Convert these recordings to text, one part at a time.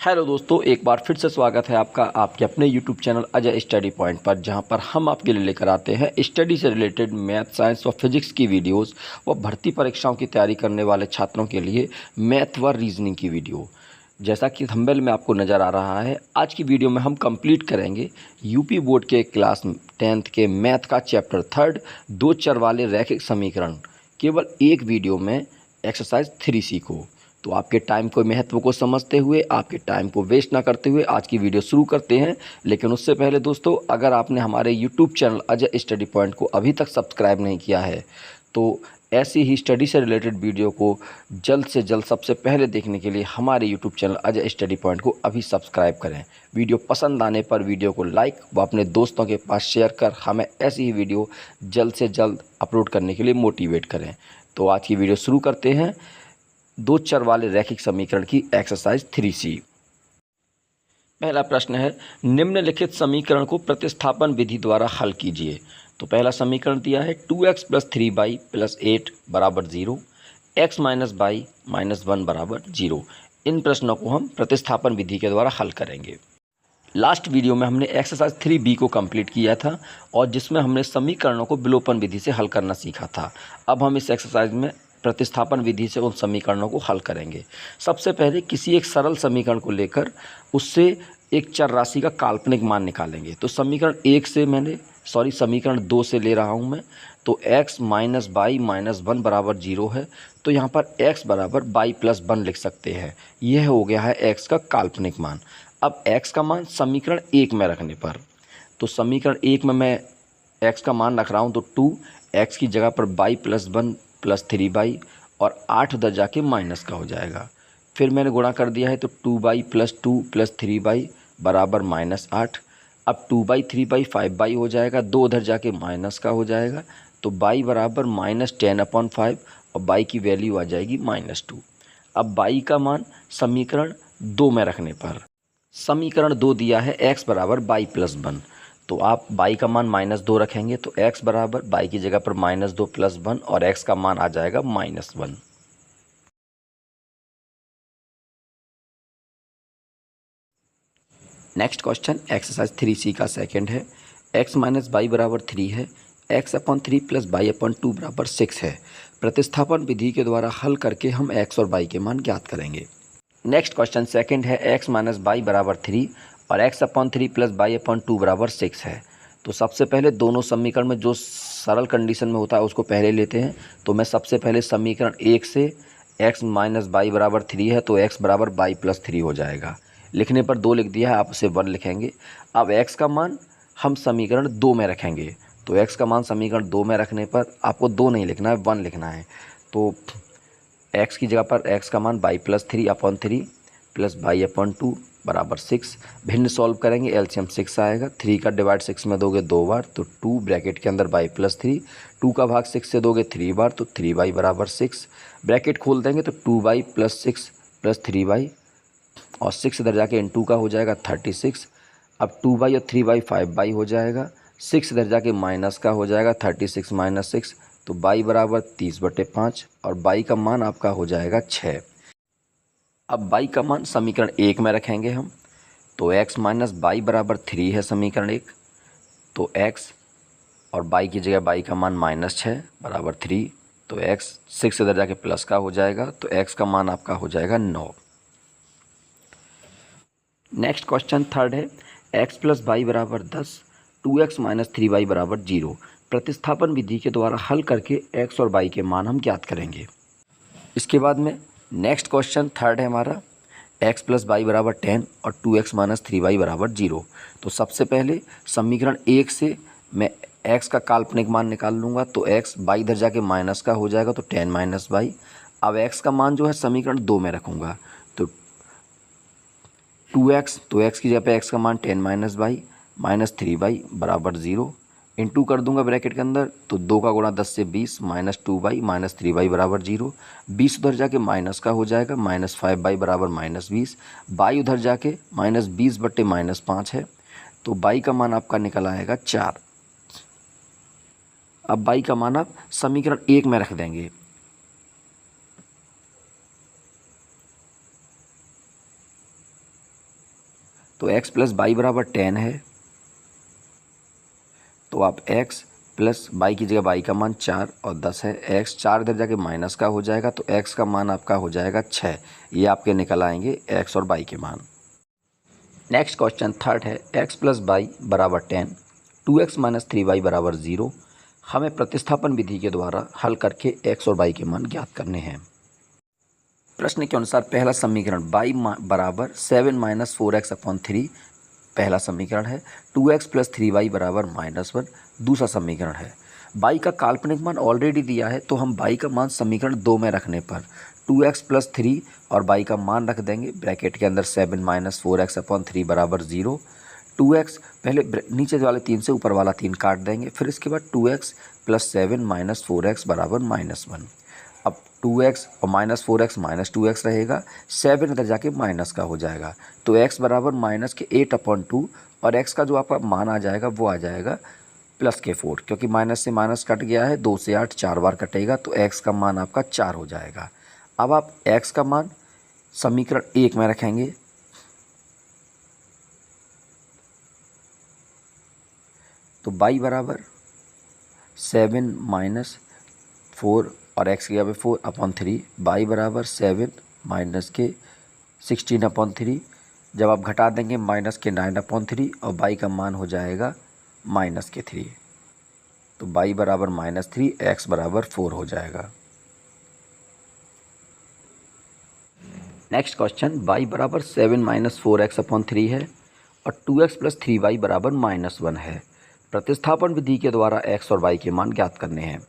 Hello दोस्तों, एक बार फिर से स्वागत है आपका आपके अपने YouTube channel Ajay study point पर, जहां पर हम आपके लिए लेकर आते हैं स्टडी से रिलेटेड मैथ, साइंस और फिजिक्स की वीडियोस व भर्ती परीक्षाओं की तैयारी करने वाले छात्रों के लिए मैथ व रीजनिंग की वीडियो। जैसा कि थंबनेल में आपको नज़र आ रहा है, आज की वीडियो में हम कंप्लीट करेंगे यूपी बोर्ड के क्लास 10th के मैथ का चैप्टर 3 दो चर वाले रैखिक समीकरण केवल एक वीडियो में एक्सरसाइज 3C को। तो आपके टाइम को महत्व को समझते हुए, आपके टाइम को वेस्ट ना करते हुए आज की वीडियो शुरू करते हैं। लेकिन उससे पहले दोस्तों, अगर आपने हमारे YouTube channel Ajay study point को अभी तक सब्सक्राइब नहीं किया है तो ऐसी ही स्टडी से रिलेटेड वीडियो को जल्द से जल्द सबसे पहले देखने के लिए हमारे YouTube channel Ajay study point को अभी सब्सक्राइब करें। वीडियो पसंद आने पर वीडियो को लाइक व अपने दोस्तों के पास शेयर कर हमें ऐसी ही वीडियो जल्द से जल्द अपलोड करने के लिए मोटिवेट करें। तो आज की वीडियो शुरू करते हैं दो चर वाले रैखिक समीकरण की एक्सरसाइज 3C। पहला प्रश्न है, निम्नलिखित समीकरण को प्रतिस्थापन विधि द्वारा हल कीजिए। तो पहला समीकरण दिया है 2x + 3y + 8 = 0, x - y - 1 = 0। इन प्रश्नों को हम प्रतिस्थापन विधि के द्वारा हल करेंगे। लास्ट वीडियो में हमने एक्सरसाइज 3B को कंप्लीट किया था और जिसमें हमने समीकरणों को विलोपन विधि से हल करना सीखा था। अब हम इस एक्सरसाइज में प्रतिस्थापन विधि से उन समीकरणों को हल करेंगे। सबसे पहले किसी एक सरल समीकरण को लेकर उससे एक चर राशि का काल्पनिक मान निकालेंगे। तो समीकरण 2 से ले रहा हूं मैं। तो x - y - 1 = 0 है, तो यहाँ पर x = y + 1 लिख सकते हैं। यह हो गया है x का काल्पनिक मान। अब x का मान समीकरण 1 में रखने पर, तो समीकरण 1 में मैं x का मान रख रहा हूँ, तो 2x की जगह पर y + 1 + 3y और 8 उधर जाके माइनस का हो जाएगा। फिर मैंने गुणा कर दिया है, तो 2y + 2 + 3y = -8। अब 2y 3y 5y हो जाएगा, 2 उधर जाके माइनस का हो जाएगा, तो y = -10/5 और y की वैल्यू आ जाएगी -2। अब y का मान समीकरण 2 में रखने पर, समीकरण 2 दिया है x = y + 1, तो आप y का मान -2 रखेंगे, तो x = y की जगह पर -2 + 1 और x का मान आ जाएगा -1। नेक्स्ट क्वेश्चन एक्सरसाइज 3C का सेकंड है। x - y = 3 है, x/3 + y/2 = 6 है। प्रतिस्थापन विधि के द्वारा हल करके हम x और y के मान ज्ञात करेंगे। नेक्स्ट क्वेश्चन सेकंड है, x - y = 3 और x/3 + y/2 = 6 है। तो सबसे पहले दोनों समीकरण में जो सरल कंडीशन में होता है उसको पहले लेते हैं। तो मैं सबसे पहले समीकरण 1 से x - y = 3 है, तो x = y + 3 हो जाएगा। लिखने पर 2 लिख दिया है, आप उसे 1 लिखेंगे। अब x का मान हम समीकरण 2 में रखेंगे, तो x का मान समीकरण 2 में रखने पर आपको 2 नहीं लिखना है, 1 लिखना है। तो x की जगह पर x का मान y + 3/3 + y/2 = 6। भिन्न सॉल्व करेंगे, एलसीएम 6 आएगा। 3 का डिवाइड 6 में दोगे 2 बार, तो 2 ब्रैकेट के अंदर y + 3। 2 का भाग 6 से दोगे 3 बार, तो 3y = 6। ब्रैकेट खोल देंगे तो 2y + 6 + 3y और 6 इधर जाके इन 2 का हो जाएगा 36। अब 2y और 3y 5y हो जाएगा, 6 इधर जाके माइनस का हो जाएगा 36 - 6, तो y = 30/5 और y का मान आपका हो जाएगा 6। अब y का मान समीकरण 1 में रखेंगे हम, तो x - y = 3 है समीकरण 1, तो x और y की जगह y का मान -6 = 3, तो x 6 इधर जाके प्लस का हो जाएगा, तो x का मान आपका हो जाएगा 9। नेक्स्ट क्वेश्चन थर्ड है, x + y = 10, 2x - 3y = 0। प्रतिस्थापन विधि के द्वारा हल करके x और y के मान हम ज्ञात करेंगे। इसके बाद में नेक्स्ट क्वेश्चन थर्ड है हमारा, x + y = 10 और 2x - 3y = 0। तो सबसे पहले समीकरण 1 से मैं x का काल्पनिक मान निकाल लूँगा, तो x y इधर जाके माइनस का हो जाएगा, तो 10 - y। अब x का मान जो है समीकरण 2 में रखूँगा, तो 2x, तो x की जगह पे x का मान 10 - y - 3y = 0। इंटू कर दूंगा ब्रैकेट के अंदर, तो 2 का गुणा 10 से 20 -2y - 3y = 0। 20 उधर जाके माइनस का हो जाएगा, -5y = -20। y उधर जाके -20/-5 है, तो y का मान आपका निकल आएगा 4। अब y का मान आप समीकरण 1 में रख देंगे, तो x प्लस बाई बराबर 10 है, तो आप x प्लस बाई की जगह बाई का मान 4 और 10 है, x 4 इधर जाके माइनस का हो जाएगा, तो x का मान आपका हो जाएगा 6। ये आपके निकल आएंगे x और बाई के मान। नेक्स्ट क्वेश्चन थर्ड है, x प्लस बाई बराबर 10, 2x माइनस 3y बराबर 0। हमें प्रतिस्थापन विधि के द्वारा हल करके x और y के मान ज्ञात करने हैं। प्रश्न के अनुसार पहला समीकरण y बराबर 7 माइनस 4x अपॉन 3 पहला समीकरण है, 2x प्लस 3y बराबर -1 दूसरा समीकरण है। y का काल्पनिक मान ऑलरेडी दिया है, तो हम y का मान समीकरण 2 में रखने पर 2x प्लस 3 और y का मान रख देंगे ब्रैकेट के अंदर 7 माइनस 4x अपॉन 3 बराबर 0। 2x पहले नीचे वाले 3 से ऊपर वाला 3 काट देंगे, फिर इसके बाद 2x प्लस 7 माइनस 4x बराबर -1। अब 2x और माइनस 4x माइनस 2x रहेगा, 7 इधर जाके माइनस का हो जाएगा, तो x बराबर माइनस के 8/2 और x का जो आपका मान आ जाएगा वो आ जाएगा प्लस के 4, क्योंकि माइनस से माइनस कट गया है, 2 से 8 4 बार कटेगा, तो x का मान आपका 4 हो जाएगा। अब आप x का मान समीकरण 1 में रखेंगे, तो y बराबर 7 माइनस 4 और x की जगह पे 4/3, y बराबर 7 माइनस के 16/3। जब आप घटा देंगे माइनस के 9/3 और y का मान हो जाएगा माइनस के 3, तो y बराबर -3, x बराबर 4 हो जाएगा। नेक्स्ट क्वेश्चन, y बराबर 7 माइनस 4x अपॉन 3 है और 2x प्लस 3y बराबर -1 है। प्रतिस्थापन विधि के द्वारा x और y के मान ज्ञात करने हैं।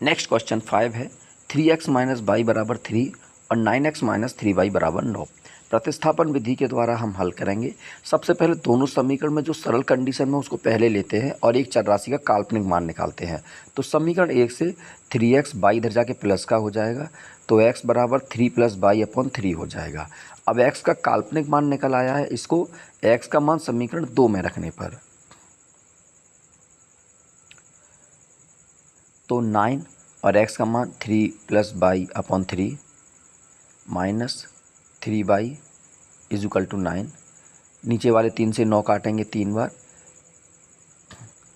नेक्स्ट क्वेश्चन 5 है, 3x माइनस y बराबर 3 और 9x माइनस 3y बराबर 9। प्रतिस्थापन विधि के द्वारा हम हल करेंगे। सबसे पहले दोनों समीकरण में जो सरल कंडीशन में उसको पहले लेते हैं और एक चर राशि का काल्पनिक मान निकालते हैं। तो समीकरण 1 से 3x y इधर जाके प्लस का हो जाएगा, तो x बराबर 3 प्लस y अपॉन 3 हो जाएगा। अब x का काल्पनिक मान निकल आया है, इसको x का मान समीकरण 2 में रखने पर तो 9 और x का मान 3 plus y upon 3 minus 3y is equal to 9। नीचे वाले 3 से 9 काटेंगे 3 बार,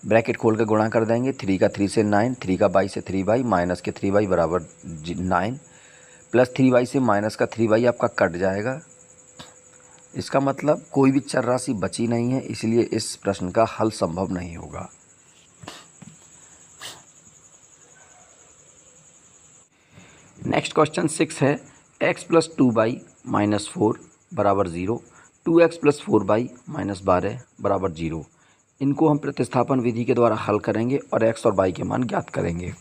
ब्रैकेट खोल के गुणा कर देंगे, 3 का 3 से 9, 3 का y से 3y माइनस के 3y बराबर 9, प्लस 3y से माइनस का 3y आपका कट जाएगा। इसका मतलब कोई भी चर राशि बची नहीं है, इसलिए इस प्रश्न का हल संभव नहीं होगा। नेक्स्ट क्वेश्चन 6 है, x प्लस 2y माइनस 4 बराबर 0, 2x प्लस 4y माइनस 12 बराबर 0। इनको हम प्रतिस्थापन विधि के द्वारा हल करेंगे और x और y के मान ज्ञात करेंगे।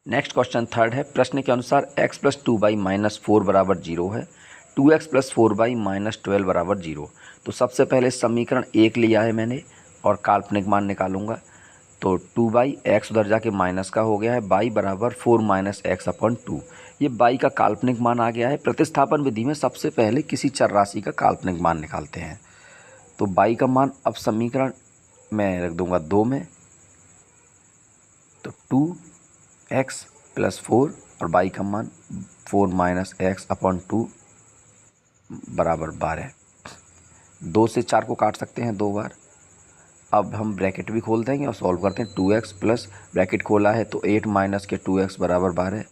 नेक्स्ट क्वेश्चन थर्ड है, प्रश्न के अनुसार x प्लस 2y माइनस 4 बराबर 0 है, 2x प्लस 4y माइनस 12 बराबर 0। तो सबसे पहले समीकरण 1 लिया है मैंने और काल्पनिक मान निकालूंगा, तो 2y x उधर जाके माइनस का हो गया है, y बराबर 4 माइनस एक्स अपॉन 2। ये y का काल्पनिक मान आ गया है। प्रतिस्थापन विधि में सबसे पहले किसी चर राशि का काल्पनिक मान निकालते हैं, तो y का मान अब समीकरण में रख दूंगा 2 में, तो 2x प्लस 4 और y का मान 4 माइनस एक्स अपॉन 2 बराबर 12। 2 से 4 को काट सकते हैं 2 बार। अब हम ब्रैकेट भी खोल देंगे और सॉल्व करते हैं। 2x प्लस ब्रैकेट खोला है तो 8 माइनस के 2x बराबर 12।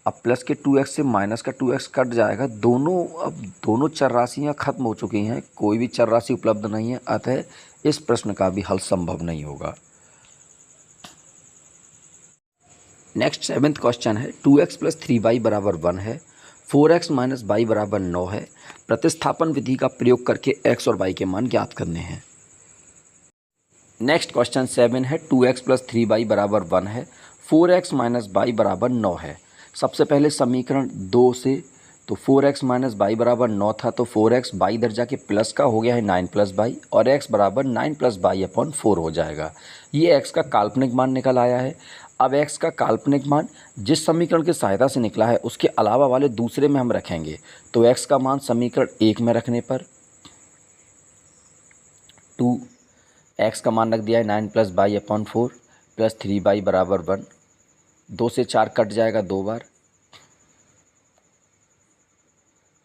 अब प्लस के 2x से माइनस का 2x कट जाएगा। अब दोनों चर राशियाँ खत्म हो चुकी हैं, कोई भी चर राशि उपलब्ध नहीं है, अतः इस प्रश्न का भी हल संभव नहीं होगा। नेक्स्ट 7th क्वेश्चन है, 2x प्लस 3y बराबर 1 है, 4x माइनस y बराबर 9 है। प्रतिस्थापन विधि का प्रयोग करके x और y के मान ज्ञात करने हैं। नेक्स्ट क्वेश्चन 7 है, 2x प्लस 3y बराबर 1 है, 4x माइनस y बराबर 9 है। सबसे पहले समीकरण 2 से, तो 4x माइनस y बराबर 9 था, तो 4x y इधर जाके प्लस का हो गया है 9 प्लस y और x बराबर 9 प्लस y अपॉन 4 हो जाएगा। ये x का काल्पनिक मान निकल आया है। अब x का काल्पनिक मान जिस समीकरण की सहायता से निकला है उसके अलावा वाले दूसरे में हम रखेंगे, तो x का मान समीकरण 1 में रखने पर 2x का मान रख दिया है 9 plus y upon 4 plus 3y बराबर 1। 2 से 4 कट जाएगा 2 बार।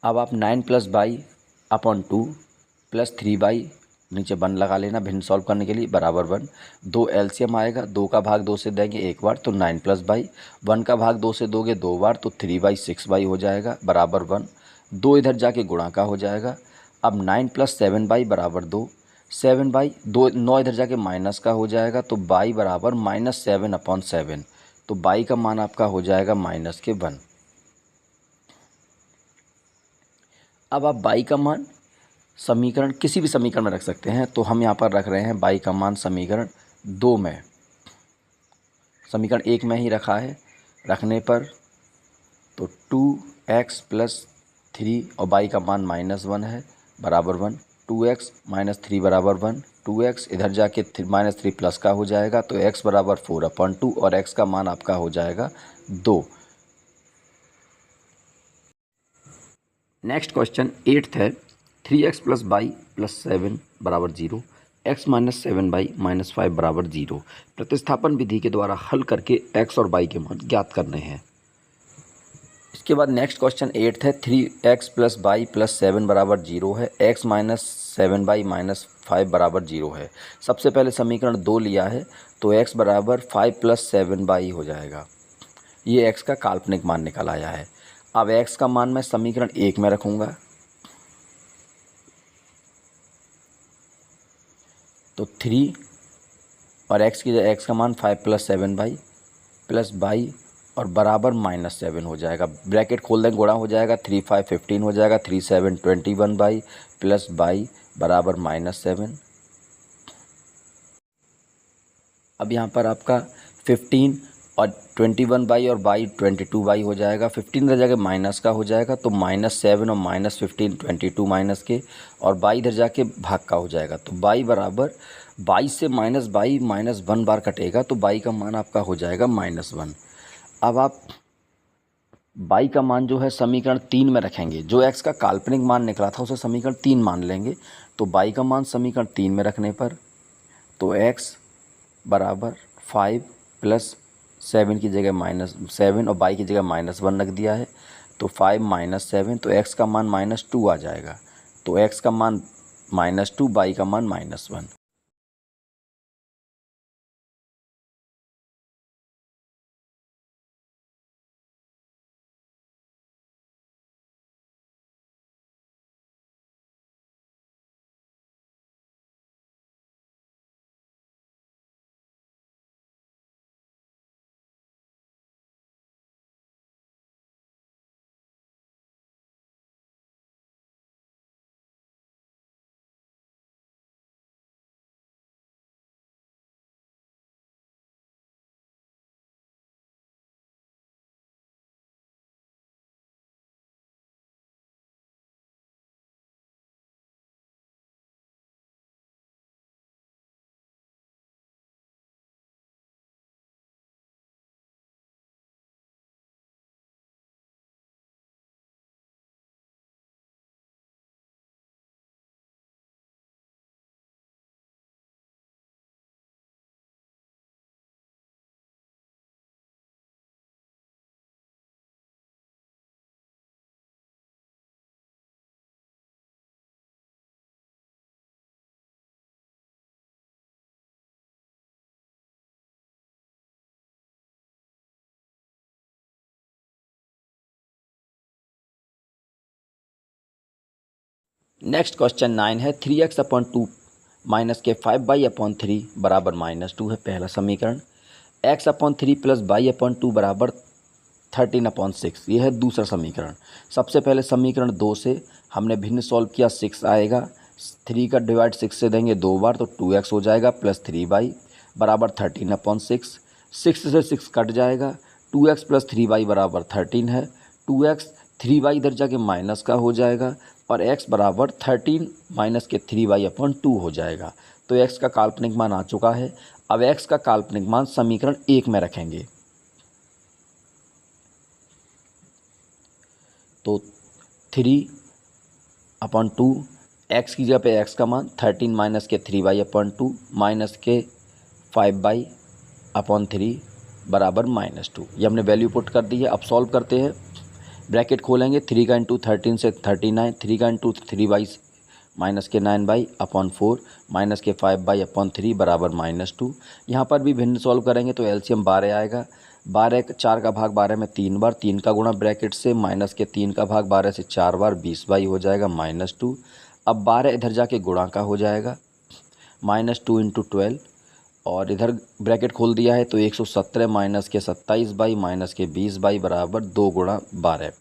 अब आप 9 plus by upon 2 plus 3 by, नीचे 1 लगा लेना भिन्न सॉल्व करने के लिए, बराबर 1। 2 एलसीएम आएगा, 2 का भाग 2 से देंगे एक बार तो 9 प्लस बाई, 1 का भाग 2 से दोगे 2 बार तो 3 बाई 6 बाई हो जाएगा बराबर 1। 2 इधर जाके गुणा का हो जाएगा। अब 9 प्लस 7 बाई बराबर 2, 7 बाई 2, 9 इधर जाके माइनस का हो जाएगा तो बाई बराबर -7/7। तो बाई का मान आपका हो जाएगा -1। अब आप बाई का मान समीकरण किसी भी समीकरण में रख सकते हैं, तो हम यहाँ पर रख रहे हैं बाई का मान समीकरण 2 में, समीकरण 1 में ही रखा है। रखने पर तो 2x + 3 और बाई का मान -1 है बराबर 1। 2x - 3 बराबर 1, 2x इधर जाके -3 प्लस का हो जाएगा तो x बराबर 4/2 और x का मान आपका हो जाएगा 2। नेक्स्ट क्वेश्चन 8th है। 3x + y + 7 बराबर 0, x - 7y - 5 बराबर 0। प्रतिस्थापन विधि के द्वारा हल करके x और y के मान ज्ञात करने हैं। इसके बाद नेक्स्ट क्वेश्चन 8th है। 3x + y + 7 बराबर 0 है, x - 7y - 5 बराबर 0 है। सबसे पहले समीकरण 2 लिया है तो x बराबर 5 + 7y हो जाएगा। ये x का काल्पनिक मान निकल आया है। अब x का मान मैं समीकरण 1 में रखूँगा तो 3 और x का मान 5 + 7y प्लस बाई और बराबर -7 हो जाएगा। ब्रैकेट खोल देंगे, गुणा हो जाएगा, 3 5 15 हो जाएगा, 3 7 21 बाई प्लस बाई बराबर -7। अब यहाँ पर आपका 15 और 21 बाई और बाई 22 बाई हो जाएगा। 15 इधर जाके माइनस का हो जाएगा तो -7 और -15 22 माइनस के, और बाई इधर जाके भाग का हो जाएगा तो बाई बराबर 22 से बाई -1 बार कटेगा तो बाई का मान आपका हो जाएगा -1। अब आप बाई का मान जो है समीकरण 3 में रखेंगे। जो x का काल्पनिक मान निकला था उसे समीकरण 3 मान लेंगे। तो बाई का मान समीकरण 3 में रखने पर तो x बराबर 5 + 7 की जगह -7 और बाई की जगह -1 रख दिया है तो 5 - 7 तो x का मान -2 आ जाएगा। तो x का मान -2, बाई का मान -1। नेक्स्ट क्वेश्चन 9 है। 3x/2 - 5y/3 बराबर -2 है पहला समीकरण। x/3 + y/2 बराबर 13/6 ये है दूसरा समीकरण। सबसे पहले समीकरण 2 से हमने भिन्न सॉल्व किया, 6 आएगा। 3 का डिवाइड 6 से देंगे 2 बार तो 2x हो जाएगा प्लस 3y बराबर 13/6। 6 से 6 कट जाएगा, 2x + 3y बराबर 13 है। 2x 3y इधर जाके माइनस का हो जाएगा और x बराबर 13 - 3y/2 हो जाएगा। तो x का काल्पनिक मान आ चुका है। अब x का काल्पनिक मान समीकरण 1 में रखेंगे तो 3/2 x की जगह पे x का मान 13 - 3y/2 माइनस के 5y/3 बराबर -2। ये हमने वैल्यू पुट कर दी है। अब सॉल्व करते हैं। ब्रैकेट खोलेंगे, 3 का इंटू 13 से 39, 3 का इंटू 3 माइनस के 9/4 माइनस के 5/3 बराबर -2। यहाँ पर भी भिन्न सॉल्व करेंगे तो एलसीएम 12 आएगा। 12 4 का भाग 12 में 3 बार, 3 का गुणा ब्रैकेट से माइनस के 3 का भाग 12 से 4 बार, 20/, हो जाएगा -2। अब 12 इधर जाके गुणा का हो जाएगा, -2 इंटू 12, और इधर ब्रैकेट खोल दिया है तो 117 माइनस के 27/, माइनस के 20/, बराबर 2 गुणा 12।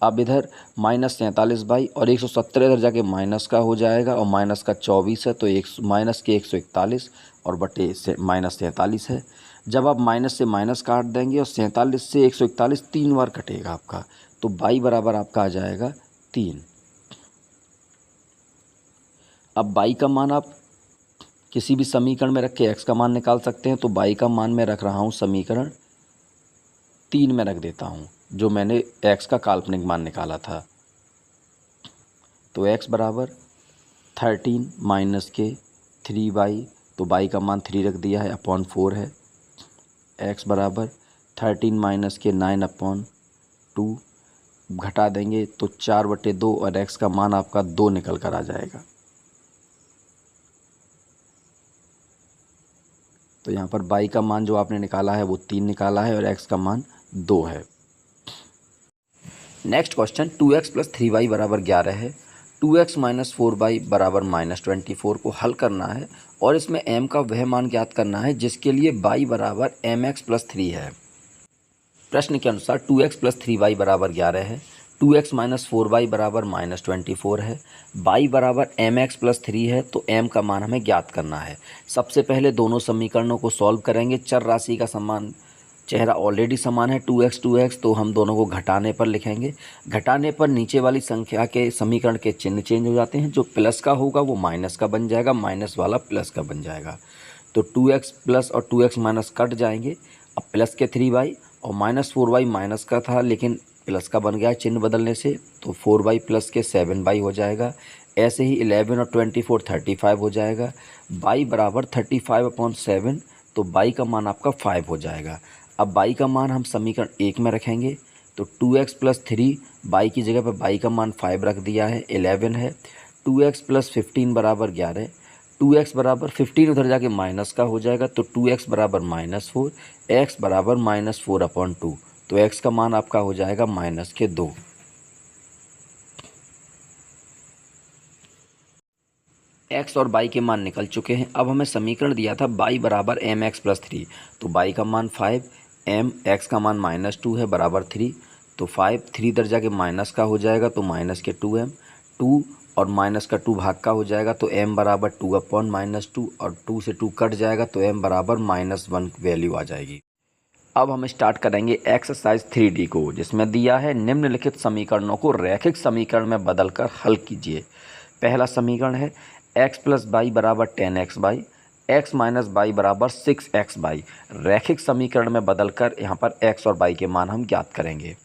अब इधर -43/, और 117 इधर जाके माइनस का हो जाएगा, और माइनस का 24 है तो माइनस के 141 और बटे से -43 है। जब आप माइनस से माइनस काट देंगे और 47 से 141 3 बार कटेगा आपका, तो y बराबर आपका आ जाएगा 3। अब y का मान आप किसी भी समीकरण में रख के x का मान निकाल सकते हैं, तो y का मान मैं रख रहा हूँ समीकरण 3 में रख देता हूँ, जो मैंने x का काल्पनिक मान निकाला था। तो x बराबर 13 माइनस के 3y, तो y का मान 3 रख दिया है, अपॉन 4 है। x बराबर 13 माइनस के 9/2, घटा देंगे तो 4/2, और x का मान आपका 2 निकल कर आ जाएगा। तो यहाँ पर y का मान जो आपने निकाला है वो 3 निकाला है, और x का मान 2 है। Next question, 2x plus 3y बराबर 11 है। 2x माइनस 4y बराबर -24 को हल करना है, और इसमें m का वह मान ज्ञात करना है जिसके लिए y बराबर mx प्लस 3 है। प्रश्न के अनुसार 2x प्लस 3y बराबर 11 है, 2x माइनस 4y बराबर -24 है, y बराबर mx प्लस 3 है, तो m का मान हमें ज्ञात करना है। सबसे पहले दोनों समीकरणों को सॉल्व करेंगे। चर राशि का समान चेहरा ऑलरेडी समान है 2x, तो हम दोनों को घटाने पर लिखेंगे। घटाने पर नीचे वाली संख्या के समीकरण के चिन्ह चेंज हो जाते हैं, जो प्लस का होगा वो माइनस का बन जाएगा, माइनस वाला प्लस का बन जाएगा। तो 2x प्लस और 2x माइनस कट जाएंगे। अब प्लस के 3y और -4y माइनस का था लेकिन प्लस का बन गया चिन्ह बदलने से, तो 4y प्लस के 7y हो जाएगा। ऐसे ही 11 और 24 35 हो जाएगा। y बराबर 35/7, तो y का मान आपका 5 हो जाएगा। अब y का मान हम समीकरण 1 में रखेंगे, तो 2x प्लस 3, y की जगह पर y का मान 5 रख दिया है, 11 है। 2x प्लस 15 बराबर 11, 2x बराबर 15 उधर जाके माइनस का हो जाएगा, तो 2x बराबर -4, x बराबर -4/2, तो x का मान आपका हो जाएगा -2। x और y के मान निकल चुके हैं। अब हमें समीकरण दिया था y बराबर mx प्लस 3, तो y का मान 5, m x का मान -2 है, बराबर 3, तो 5 3 दर्जा के माइनस का हो जाएगा, तो माइनस के 2m, 2 और माइनस का 2 भाग का हो जाएगा, तो m बराबर 2/-2, और 2 से 2 कट जाएगा, तो m बराबर -1 वैल्यू आ जाएगी। अब हम स्टार्ट करेंगे एक्सरसाइज 3D को, जिसमें दिया है निम्नलिखित समीकरणों को रैखिक समीकरण में बदलकर हल कीजिए। पहला समीकरण है x प्लस वाई बराबर 10x/, x माइनस वाई बराबर 6x/। रैखिक समीकरण में बदलकर यहाँ पर x और y के मान हम ज्ञात करेंगे।